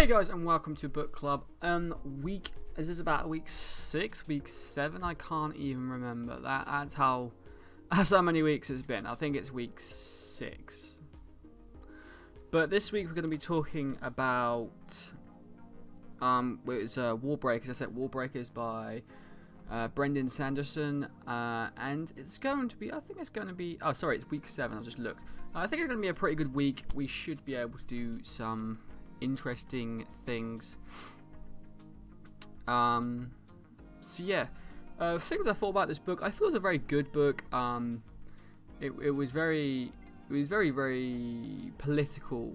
Hey guys, and welcome to Book Club. Is this about week 6, week 7? I can't even remember. That's how many weeks it's been. I think it's week 6. But this week we're going to be talking about WarBreaker. As I said, WarBreakers by Brandon Sanderson, and it's going to be. Oh, sorry, it's week 7. I'll just look. I think it's going to be a pretty good week. We should be able to do some interesting things. So yeah, things I thought about this book. I feel it was a very good book. It was very political,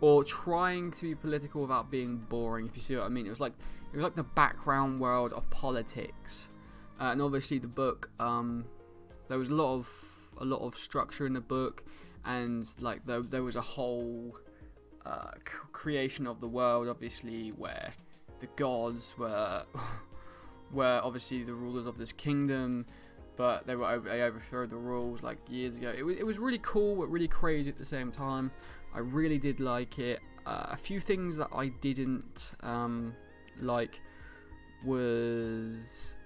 or trying to be political without being boring, if you see what I mean. It was like the background world of politics, and obviously the book, there was a lot of structure in the book, and like there was a whole creation of the world, obviously, where the gods were obviously the rulers of this kingdom, but they overthrew the rules like years ago. It was really cool but really crazy at the same time. I really did like it. A few things that I didn't like was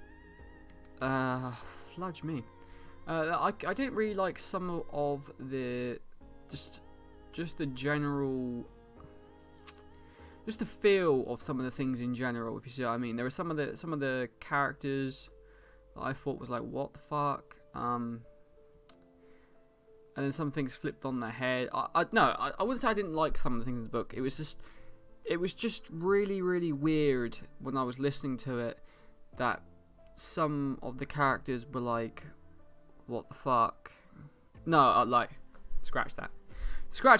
fudge me. I didn't really like some of the just the general, just the feel of some of the things in general, if you see what I mean. There were some of the characters that I thought was like, what the fuck, and then some things flipped on their head. I wouldn't say I didn't like some of the things in the book. It was just really weird when I was listening to it, that some of the characters were like, what the fuck? No, scratch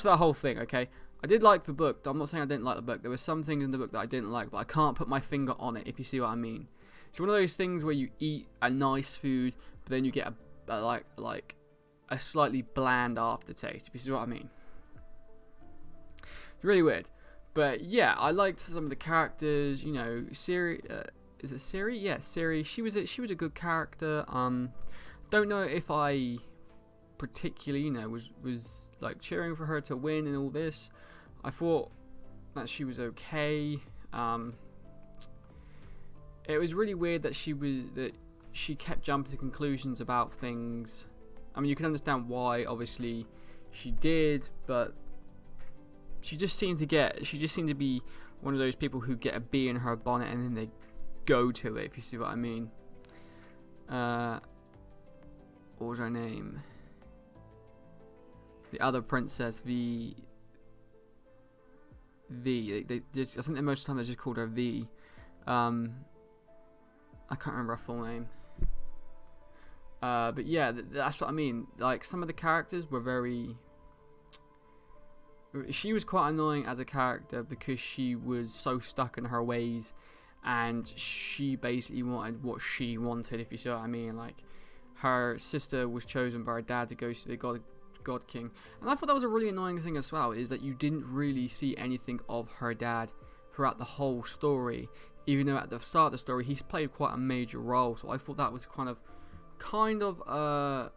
that whole thing, okay? I did like the book. I'm not saying I didn't like the book. There were some things in the book that I didn't like, but I can't put my finger on it, if you see what I mean. It's one of those things where you eat a nice food, but then you get a slightly bland aftertaste, if you see what I mean. It's really weird. But yeah, I liked some of the characters. You know, Siri. Is it Siri? Yeah, Siri. She was a good character. Don't know if I particularly, was like cheering for her to win and all this. I thought that she was okay. It was really weird that she kept jumping to conclusions about things. I mean, you can understand why, obviously, she did, but she just seemed to be one of those people who get a bee in her bonnet and then they go to it, if you see what I mean. What was her name? The other princess, V. I think that most of the time they just called her V. I can't remember her full name. But yeah, that's what I mean. Like, some of the characters were very. She was quite annoying as a character because she was so stuck in her ways, and she basically wanted what she wanted, if you see what I mean. Like, her sister was chosen by her dad to go see the God King, and I thought that was a really annoying thing as well, is that you didn't really see anything of her dad throughout the whole story, even though at the start of the story he's played quite a major role. So I thought that was kind of a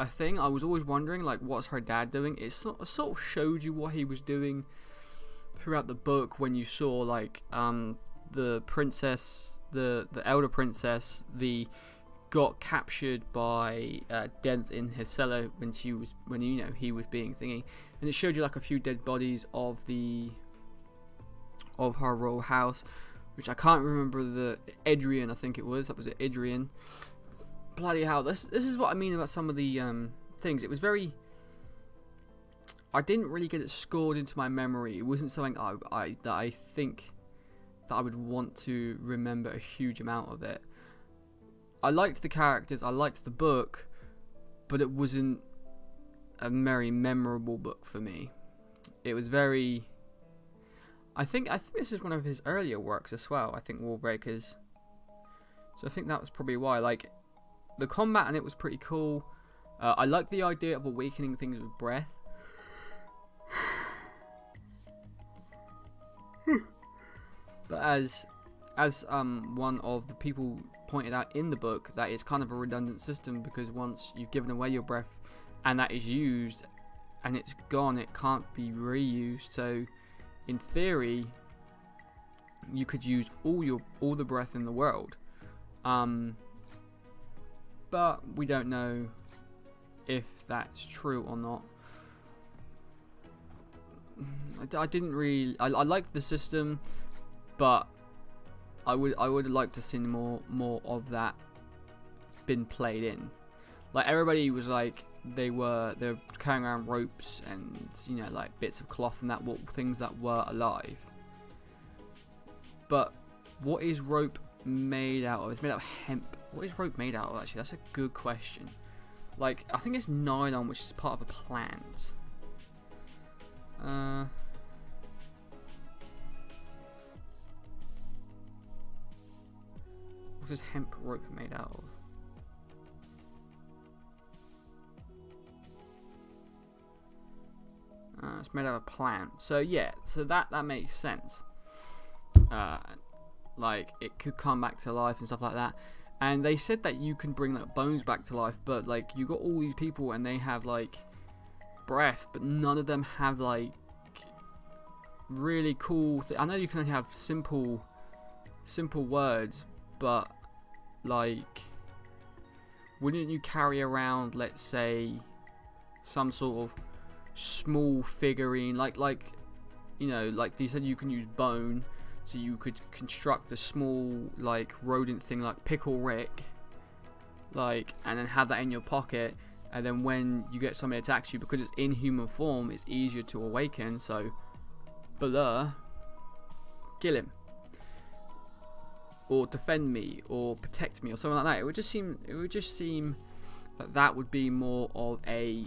thing. I was always wondering, like, what's her dad doing? It sort of showed you what he was doing throughout the book when you saw, like, the princess, the elder princess, got captured by Death in his cellar when he was being thingy, and it showed you like a few dead bodies of her royal house, which I can't remember. The Adrian, I think it was. That was it, Adrian. Bloody hell! This is what I mean about some of the things. It was very. I didn't really get it scored into my memory. It wasn't something that I think that I would want to remember a huge amount of it. I liked the characters, I liked the book, but it wasn't a very memorable book for me. It was very. I think this is one of his earlier works as well. I think WarBreakers. So I think that was probably why. Like, the combat in it was pretty cool. I liked the idea of awakening things with breath. But as one of the people pointed out in the book, that it's kind of a redundant system, because once you've given away your breath and that is used and it's gone, it can't be reused. So in theory, you could use all the breath in the world. But we don't know if that's true or not. I didn't really. I liked the system, but I would like to see more of that been played in. Like, everybody was like, they were carrying around ropes and, you know, like bits of cloth and that, things that were alive. But what is rope made out of? It's made out of hemp. What is rope made out of, actually? That's a good question. Like, I think it's nylon, which is part of a plant. What is hemp rope made out of? It's made out of a plant. So yeah, so that makes sense. Like, it could come back to life and stuff like that. And they said that you can bring like bones back to life, but like, you got all these people and they have like breath, but none of them have like really cool. I know you can only have simple words, but like, wouldn't you carry around, let's say, some sort of small figurine, like you know, like they said you can use bone, so you could construct a small like rodent thing like Pickle Rick, like, and then have that in your pocket, and then when you get somebody attacks you, because it's in human form, it's easier to awaken, so blah, kill him, or defend me, or protect me, or something like that. It would just seem that would be more of a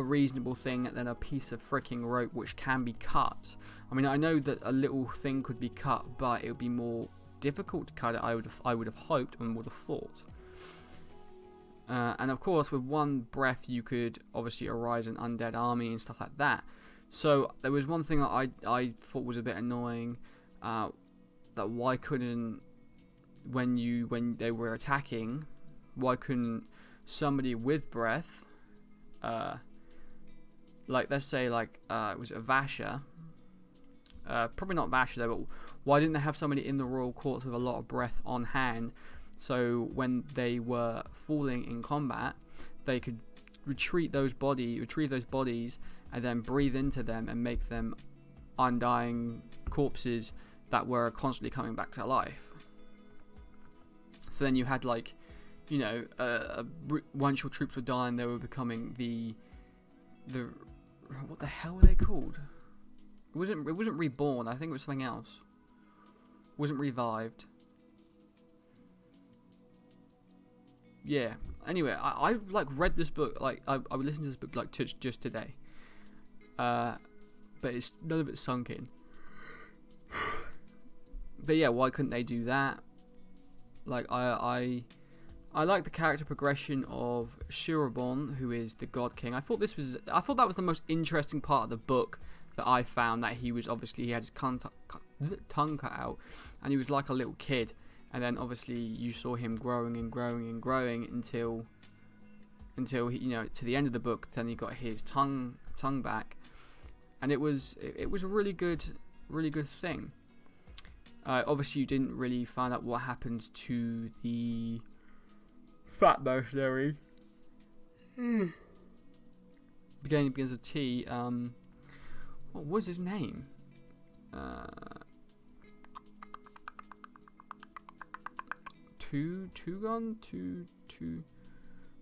reasonable thing than a piece of freaking rope which can be cut. I mean, I know that a little thing could be cut, but it would be more difficult to cut it. I would have hoped and would have thought. And of course, with one breath, you could obviously arise an undead army and stuff like that. So there was one thing that I thought was a bit annoying. That why couldn't, when they were attacking, why couldn't somebody with breath, like, let's say, like, was it Vasha? Probably not Vasha though, but why didn't they have somebody in the royal courts with a lot of breath on hand, so when they were falling in combat, they could retrieve those bodies and then breathe into them and make them undying corpses that were constantly coming back to life. So then you had, like, you know, once your troops were dying, they were becoming the what the hell were they called? It wasn't reborn. I think it was something else. It wasn't revived. Yeah. Anyway, I like read this book. Like, I would listen to this book like just today. But it's none of it's sunk in. But yeah, why couldn't they do that? Like, I like the character progression of Shirobon, who is the God King. I thought that was the most interesting part of the book that I found. That he had his tongue cut out, and he was like a little kid. And then obviously you saw him growing and growing and growing until he, you know, to the end of the book. Then he got his tongue back, and it was a really good thing. Obviously, you didn't really find out what happened to the fat mercenary. Begins with T. What was his name?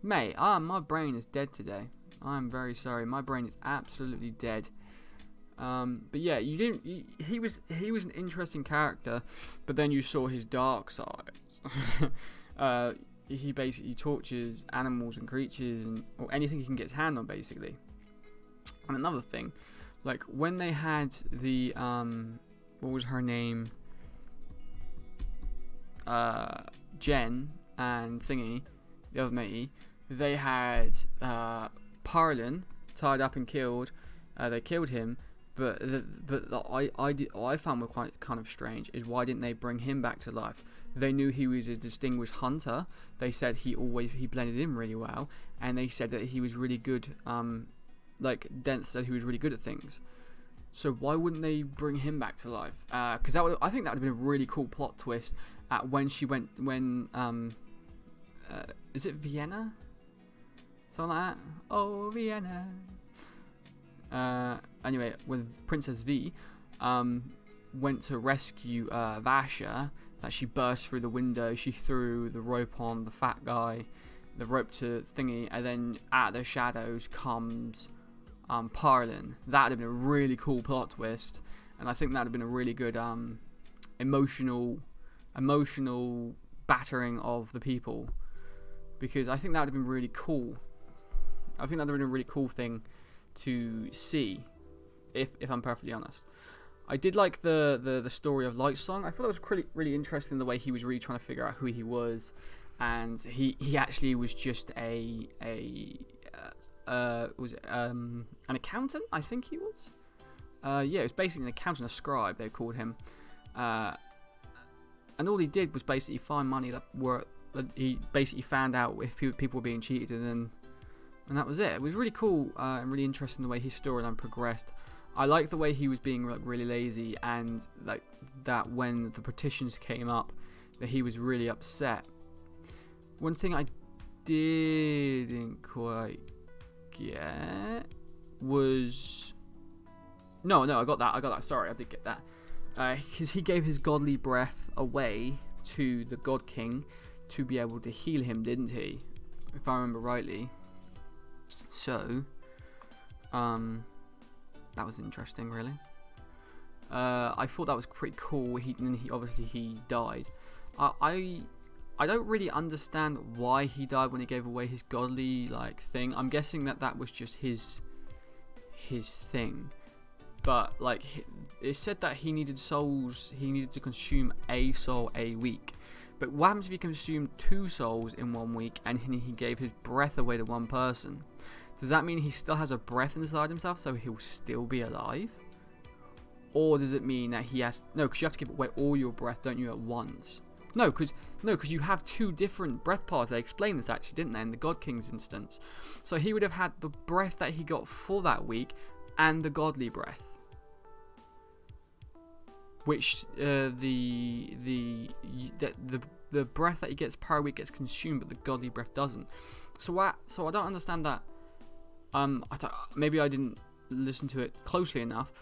Mate, my brain is dead today. I'm very sorry. My brain is absolutely dead. But yeah, he was an interesting character, but then you saw his dark side. He basically tortures animals and creatures or anything he can get his hand on, basically. And another thing, like when they had the what was her name? Jen and Thingy, the other matey, they had Parlin tied up and killed. They killed him. But I found were quite kind of strange is why didn't they bring him back to life? They knew he was a distinguished hunter. They said he blended in really well, and they said that he was really good. Like Dent said, he was really good at things. So why wouldn't they bring him back to life? Because I think that would have been a really cool plot twist at when she went is it Vienna? Something like that. Oh, Vienna. Anyway, when Princess V went to rescue Vasha, that she burst through the window. She threw the rope on the fat guy, the rope to thingy, and then out of the shadows comes Parlin. That would have been a really cool plot twist, and I think that would have been a really good emotional battering of the people, because I think that would have been really cool. I think that would have been a really cool thing to see, if I'm perfectly honest. I did like the story of Lightsong. I thought it was really interesting the way he was really trying to figure out who he was, and he actually was just an accountant, I think he was. Yeah, it was basically an accountant, a scribe they called him, and all he did was basically find money that he basically found out if people were being cheated, and that was it. It was really cool and really interesting the way his storyline progressed. I liked the way he was being really lazy, and like that when the petitions came up, that he was really upset. One thing I didn't quite get was no, I got that. Sorry, I did get that. Because he gave his godly breath away to the God King to be able to heal him, didn't he? If I remember rightly. So, that was interesting, really. I thought that was pretty cool. He obviously died. I don't really understand why he died when he gave away his godly thing. I'm guessing that was just his thing. But it said that he needed souls. He needed to consume a soul a week. But what happens if he consumed 2 souls in 1 week and he gave his breath away to one person? Does that mean he still has a breath inside himself, so he'll still be alive? Or does it mean that he has... No, because you have to give away all your breath, don't you, at once? No, because you have 2 different breath paths. They explained this, actually, didn't they, in the God King's instance? So he would have had the breath that he got for that week and the godly breath. Which, the breath that he gets per week gets consumed, but the godly breath doesn't. So I don't understand that. Maybe I didn't listen to it closely enough,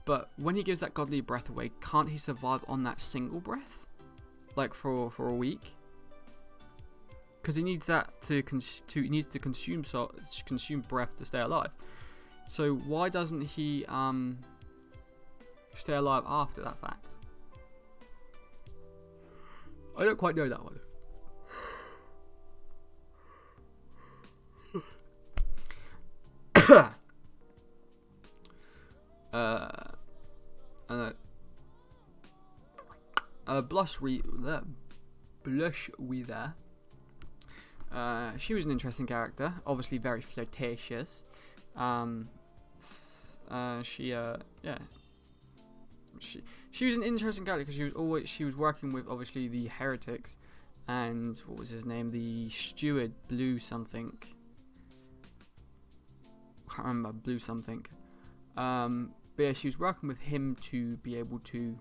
but when he gives that godly breath away, can't he survive on that single breath, for a week? Because he needs that to consume breath to stay alive. So why doesn't he stay alive after that fact? I don't quite know that one. Blush Weather. She was an interesting character, obviously very flirtatious. She was an interesting character because she was working with obviously the heretics, and what was his name, the steward, Blue something. I can't remember, Blue something. But yeah, she was working with him to be able to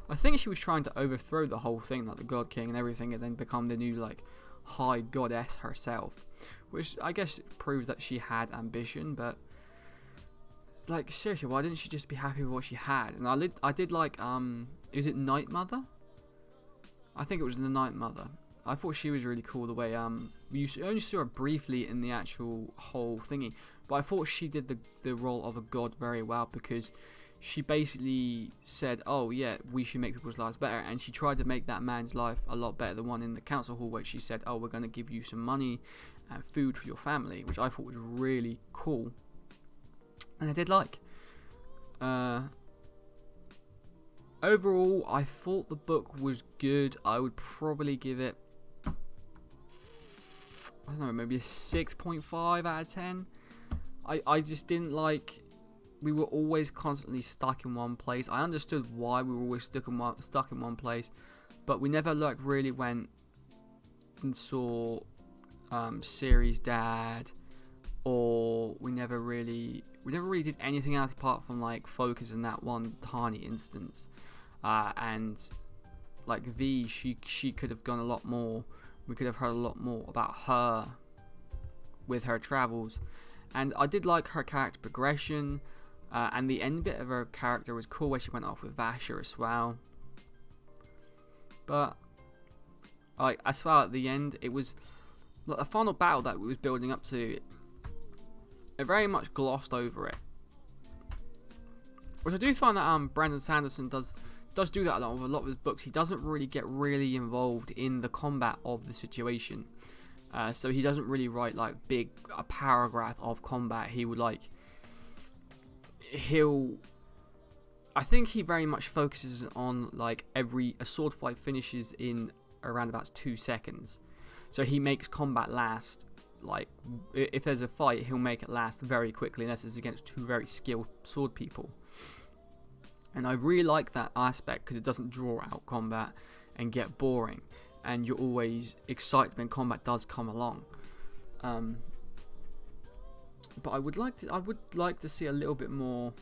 I think she was trying to overthrow the whole thing, the God King and everything, and then become the new high goddess herself, which I guess proves that she had ambition. But seriously, why didn't she just be happy with what she had? And I did is it Night Mother? I think it was the Night Mother. I thought she was really cool the way you only saw her briefly in the actual whole thingy, but I thought she did the role of a god very well, because she basically said, oh yeah, we should make people's lives better, and she tried to make that man's life a lot better than one in the council hall, where she said, oh, we're going to give you some money and food for your family, which I thought was really cool, and I did like. Overall, I thought the book was good. I would probably give it, I don't know, maybe a 6.5 out of 10. I just didn't like... We were always constantly stuck in one place. I understood why we were always stuck in one place, but we never really went and saw Ciri's dad or we never really did anything else apart from like focus in that one tiny instance. And like V, she could have gone a lot more. We could have heard a lot more about her with her travels. And I did like her character progression, and the end bit of her character was cool, where she went off with Vasher as well. But like as well at the end, it was like the final battle that we was building up to. It very much glossed over it, which I do find that Brandon Sanderson does do that a lot with a lot of his books. He doesn't really get really involved in the combat of the situation. So he doesn't really write like a paragraph of combat. He would I think he very much focuses on like a sword fight finishes in around about 2 seconds. So he makes combat last, like if there's a fight, he'll make it last very quickly unless it's against two very skilled sword people. And I really like that aspect because it doesn't draw out combat and get boring, and you're always excited when combat does come along. But I would like to see a little bit more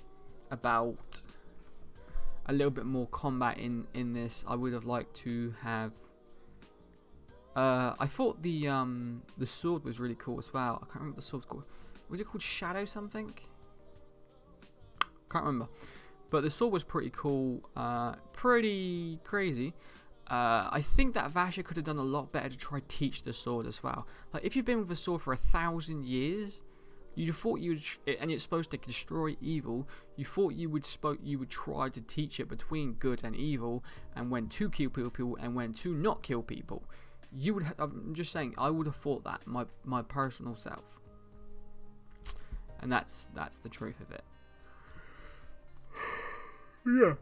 combat in this. I would have liked to have. I thought the sword was really cool as well. I can't remember what the sword's called. Was it called Shadow something? Can't remember. But the sword was pretty cool, pretty crazy. I think that Vasher could have done a lot better to try to teach the sword as well. Like if you've been with a sword for 1,000 years, you thought and it's supposed to destroy evil. You thought you would try to teach it between good and evil, and when to kill people and when to not kill people. I'm just saying, I would have thought that my personal self, and that's the truth of it. Yeah.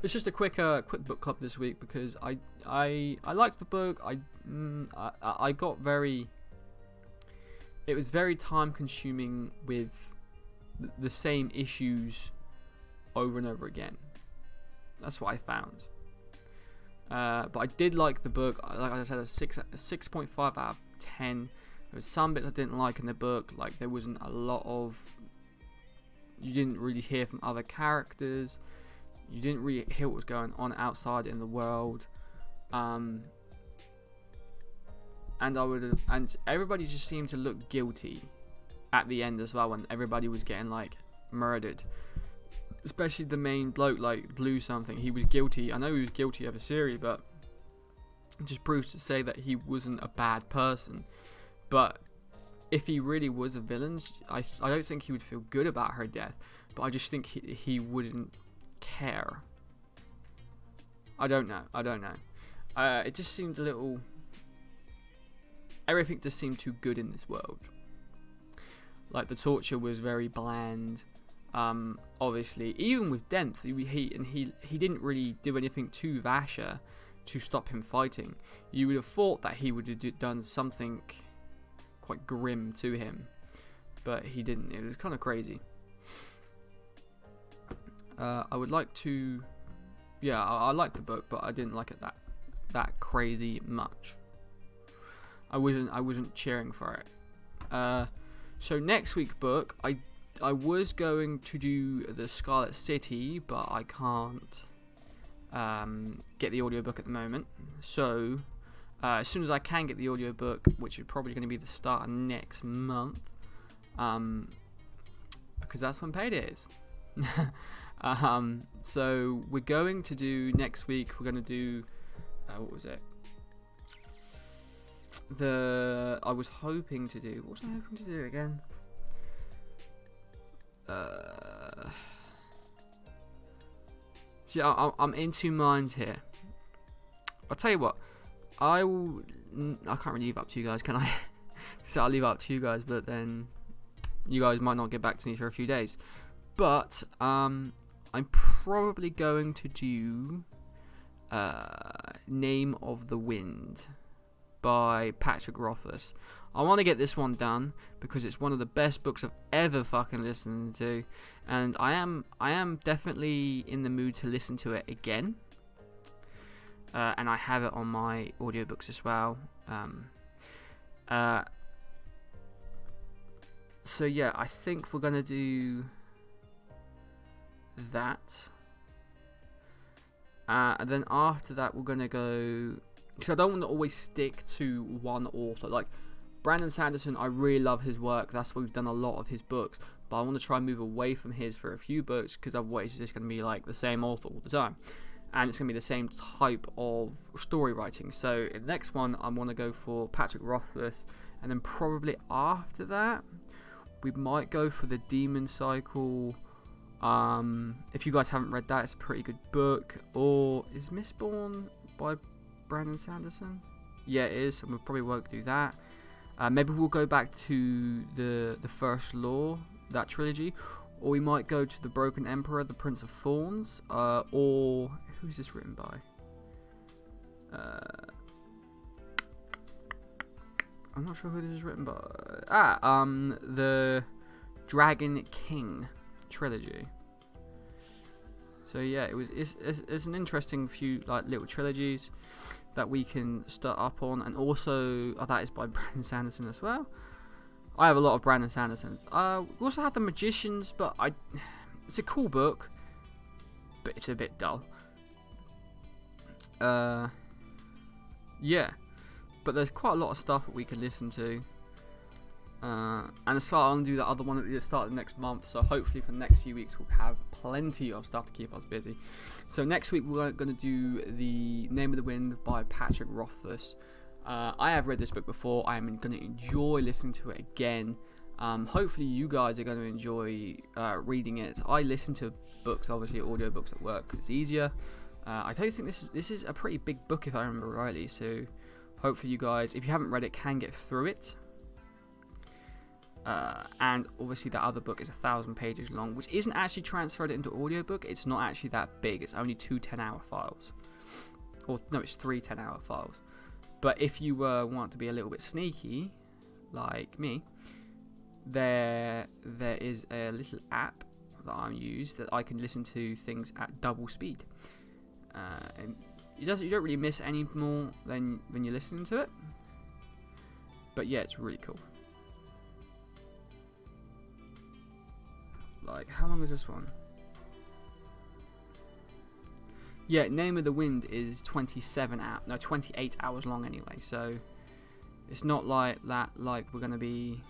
It's just a quick book club this week because I liked the book. I got very. It was very time consuming with the same issues over and over again. That's what I found. But I did like the book. Like I said, a 6.5 out of 10. There was some bits I didn't like in the book. Like there wasn't a lot of. You didn't really hear from other characters. You didn't really hear what was going on outside in the world. And everybody just seemed to look guilty at the end as well when everybody was getting like murdered. Especially the main bloke, like Blue something. He was guilty. I know he was guilty of a series, but it just proves to say that he wasn't a bad person. But if he really was a villain, I don't think he would feel good about her death, but I just think he wouldn't care. I don't know. It just seemed a little. Everything just seemed too good in this world. Like the torture was very bland. Obviously, even with Dent, he didn't really do anything to Vasher to stop him fighting. You would have thought that he would have done something quite grim to him, but he didn't. It was kind of crazy. I would like to, I liked the book, but I didn't like it that crazy much. I wasn't cheering for it. So next week's book, I was going to do the Scarlet City, but I can't get the audiobook at the moment. So as soon as I can get the audiobook, which is probably going to be the start of next month, because that's when payday is. So we're going to do next week. We're going to do what was it? What was I hoping to do again? See, I'm in two minds here. I'll tell you what. I can't really leave it up to you guys, can I? So I'll leave it up to you guys, but then you guys might not get back to me for a few days. But I'm probably going to do Name of the Wind by Patrick Rothfuss. I want to get this one done because it's one of the best books I've ever fucking listened to, and I am definitely in the mood to listen to it again. And I have it on my audiobooks as well. So yeah, I think we're gonna do that. And then after that, we're gonna go. Because I don't want to always stick to one author. Like Brandon Sanderson, I really love his work. That's why we've done a lot of his books. But I want to try and move away from his for a few books, because otherwise it's just going to be like the same author all the time. And it's going to be the same type of story writing. So in the next one, I want to go for Patrick Rothfuss. And then probably after that, we might go for the Demon Cycle. If you guys haven't read that, it's a pretty good book. Or is Mistborn by Brandon Sanderson? Yeah, it is. So we probably won't do that. Maybe we'll go back to the First Law, that trilogy, or we might go to the Broken Emperor, the Prince of Thorns, or who's this written by? I'm not sure who this is written by. The Dragon King trilogy. So yeah, it's an interesting few like little trilogies that we can start up on, and also that is by Brandon Sanderson as well. I have a lot of Brandon Sanderson. We also have The Magicians, but it's a cool book, but it's a bit dull. Yeah, but there's quite a lot of stuff that we can listen to. And I'm going to do that other one at the start of the next month, so hopefully for the next few weeks we'll have plenty of stuff to keep us busy. So next week we're going to do The Name of the Wind by Patrick Rothfuss. I have read this book before. I am going to enjoy listening to it again. Hopefully you guys are going to enjoy reading it. I listen to books, obviously audiobooks at work, because it's easier. I don't think this is a pretty big book if I remember rightly, so hopefully you guys, if you haven't read it, can get through it. And obviously that other book is 1,000 pages long, which isn't actually transferred into audiobook. It's not actually that big. It's only 2 10-hour files, or no, it's 3 10-hour files. But if you want to be a little bit sneaky like me, there is a little app that I use that I can listen to things at double speed, and you don't really miss any more than when you're listening to it. But yeah, it's really cool. Like, how long is this one? Yeah, Name of the Wind is 28 hours long anyway, so it's not like that, like we're going to be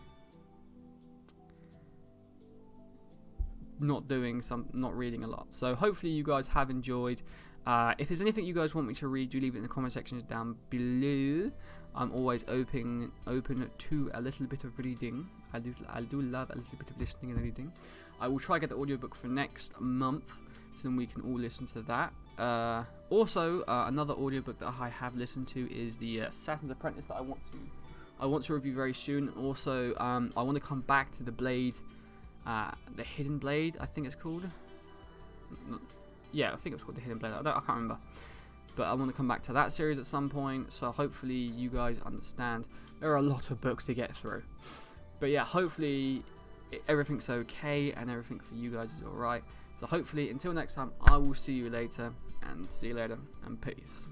not reading a lot. So hopefully you guys have enjoyed. If there's anything you guys want me to read, do leave it in the comment sections down below. I'm always open to a little bit of reading. I do love a little bit of listening and reading. I will try to get the audiobook for next month, so then we can all listen to that. Also, another audiobook that I have listened to is the Assassin's Apprentice that I want to review very soon. And also, I want to come back to the Blade, the Hidden Blade, I think it's called. Yeah, I think it's called the Hidden Blade. I can't remember. But I want to come back to that series at some point, so hopefully you guys understand. There are a lot of books to get through. But yeah, hopefully everything's okay and everything for you guys is alright. So hopefully, until next time, I will see you later, and peace.